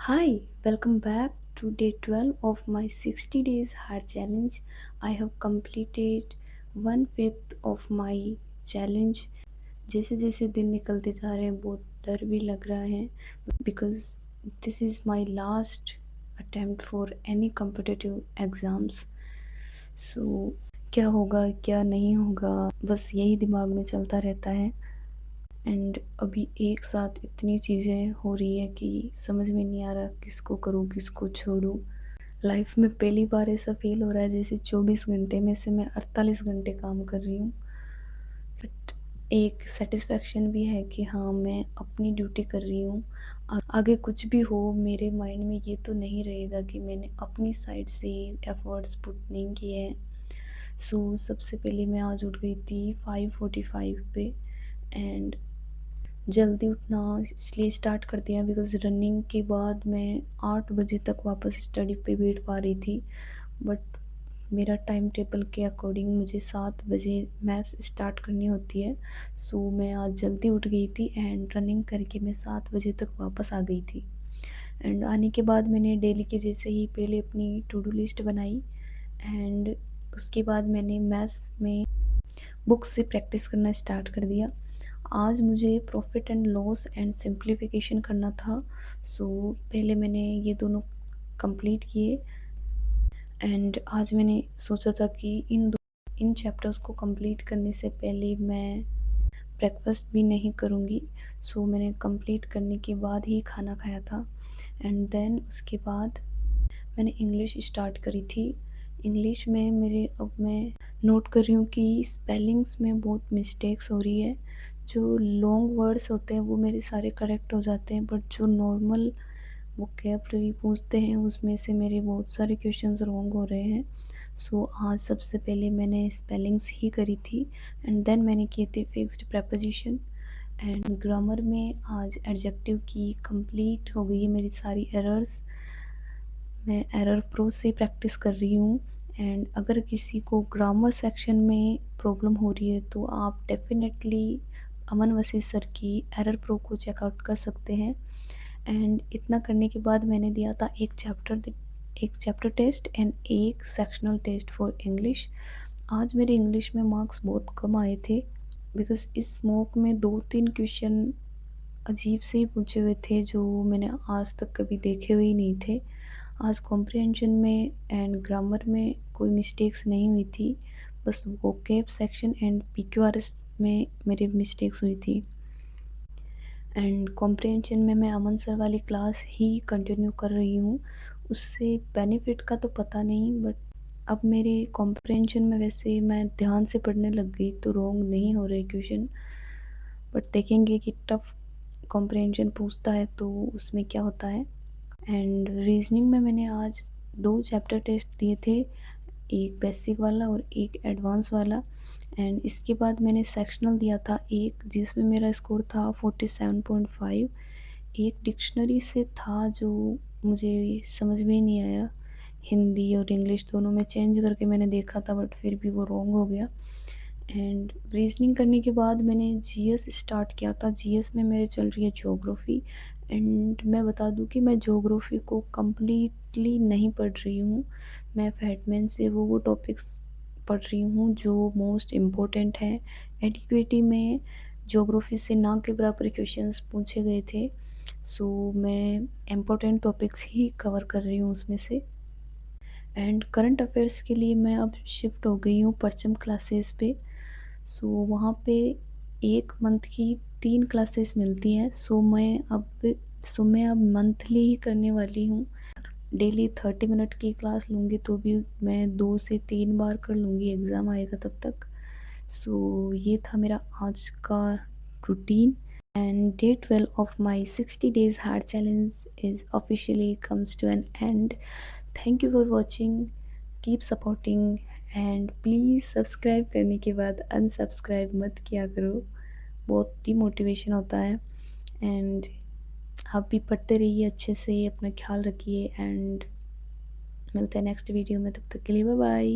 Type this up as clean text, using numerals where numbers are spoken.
Hi, welcome back to day 12 of my 60 days hard challenge. I have completed one fifth of my challenge. जैसे जैसे दिन निकलते जा रहे हैं बहुत डर भी लग रहा है because this is my last attempt for any competitive exams. So क्या होगा क्या नहीं होगा बस यही दिमाग में चलता रहता है। एंड अभी एक साथ इतनी चीज़ें हो रही है कि समझ में नहीं आ रहा किसको करूँ किसको छोड़ूँ। लाइफ में पहली बार ऐसा फ़ील हो रहा है जैसे 24 घंटे में से मैं 48 घंटे काम कर रही हूँ। बट एक सैटिस्फैक्शन भी है कि हाँ, मैं अपनी ड्यूटी कर रही हूँ। आगे कुछ भी हो मेरे माइंड में ये तो नहीं रहेगा कि मैंने अपनी साइड से एफ़र्ट्स पुट नहीं किए हैं। सो सबसे पहले मैं आज उठ गई थी 5:45 पे एंड जल्दी उठना इसलिए स्टार्ट कर दिया बिकॉज़ रनिंग के बाद मैं 8 बजे तक वापस स्टडी पे बैठ पा रही थी। बट मेरा टाइम टेबल के अकॉर्डिंग मुझे 7 बजे मैथ्स स्टार्ट करनी होती है। सो मैं आज जल्दी उठ गई थी एंड रनिंग करके मैं 7 बजे तक वापस आ गई थी। एंड आने के बाद मैंने डेली के जैसे ही पहले अपनी टू डू लिस्ट बनाई एंड उसके बाद मैंने मैथ्स में बुक से प्रैक्टिस करना स्टार्ट कर दिया। आज मुझे profit and loss and simplification करना था। सो पहले मैंने ये दोनों कंप्लीट किए एंड आज मैंने सोचा था कि इन चैप्टर्स को कंप्लीट करने से पहले मैं ब्रेकफ़ास्ट भी नहीं करूँगी। सो मैंने कंप्लीट करने के बाद ही खाना खाया था एंड देन उसके बाद मैंने इंग्लिश स्टार्ट करी थी। इंग्लिश में मेरे अब मैं नोट कर रही हूँ कि स्पेलिंग्स में बहुत मिस्टेक्स हो रही है। जो लॉन्ग वर्ड्स होते हैं वो मेरे सारे करेक्ट हो जाते हैं बट जो नॉर्मल वोकैब्युलरी पूछते हैं उसमें से मेरे बहुत सारे क्वेश्चंस रॉन्ग हो रहे हैं। सो आज सबसे पहले मैंने स्पेलिंग्स ही करी थी एंड देन मैंने किए थे फिक्स्ड प्रेपोजिशन एंड ग्रामर में आज एडजेक्टिव की कंप्लीट हो गई है मेरी सारी एरर्स। मैं एरर प्रो से प्रैक्टिस कर रही हूँ एंड अगर किसी को ग्रामर सेक्शन में प्रॉब्लम हो रही है तो आप डेफ़िनेटली अमन वसीफ़ सर की एरर प्रो को चेकआउट कर सकते हैं। एंड इतना करने के बाद मैंने दिया था एक चैप्टर टेस्ट एंड एक सेक्शनल टेस्ट फॉर इंग्लिश। आज मेरे इंग्लिश में मार्क्स बहुत कम आए थे बिकॉज़ इस मॉक में 2-3 क्वेश्चन अजीब से ही पूछे हुए थे जो मैंने आज तक कभी देखे हुए ही नहीं थे। आज कॉम्प्रिहेंशन में एंड ग्रामर में कोई मिस्टेक्स नहीं हुई थी। बस वोकैब सेक्शन एंड पीक्यूआरएस में मेरी मिस्टेक्स हुई थी। एंड कॉम्प्रिहेंशन में मैं अमन सर वाली क्लास ही कंटिन्यू कर रही हूँ। उससे बेनिफिट का तो पता नहीं बट अब मेरे कॉम्प्रिहेंशन में वैसे मैं ध्यान से पढ़ने लग गई तो रॉन्ग नहीं हो रहे क्वेश्चन। बट देखेंगे कि टफ़ कॉम्प्रिहेंशन पूछता है तो उसमें क्या होता है। एंड रीजनिंग में मैंने आज 2 चैप्टर टेस्ट दिए थे, एक बेसिक वाला और एक एडवांस वाला एंड इसके बाद मैंने सेक्शनल दिया था एक जिसमें मेरा स्कोर था 47.5। एक डिक्शनरी से था जो मुझे समझ में ही नहीं आया, हिंदी और इंग्लिश दोनों में चेंज करके मैंने देखा था बट फिर भी वो रॉन्ग हो गया। एंड रीजनिंग करने के बाद मैंने जीएस स्टार्ट किया था। जीएस में मेरे चल रही है ज्योग्राफ़ी एंड मैं बता दूं कि मैं ज्योग्राफ़ी को कम्प्लीटली नहीं पढ़ रही हूँ। मैं फैटमैन से वो टॉपिक्स पढ़ रही हूँ जो मोस्ट इम्पोर्टेंट हैं। एडिक्विटी में ज्योग्राफ़ी से ना के बराबर क्वेश्चंस पूछे गए थे। सो मैं इम्पोर्टेंट टॉपिक्स ही कवर कर रही हूँ उसमें से। एंड करंट अफेयर्स के लिए मैं अब शिफ्ट हो गई हूँ परचम क्लासेस पे। सो वहाँ पे 1 मंथ की 3 क्लासेस मिलती हैं। सो मैं अब मंथली ही करने वाली हूँ। डेली 30 मिनट की क्लास लूँगी तो भी मैं 2 से 3 बार कर लूँगी, एग्ज़ाम आएगा तब तक। सो ये था मेरा आज का routine and day 12 of my 60 days hard challenge is officially comes to an end. Thank you for watching, keep supporting and please subscribe करने के बाद अनसब्सक्राइब मत किया करो, बहुत डिमोटिवेशन होता है। एंड आप भी पढ़ते रहिए अच्छे से, अपना ख्याल रखिए एंड मिलते हैं नेक्स्ट वीडियो में, तब तक के लिए बाय बाय।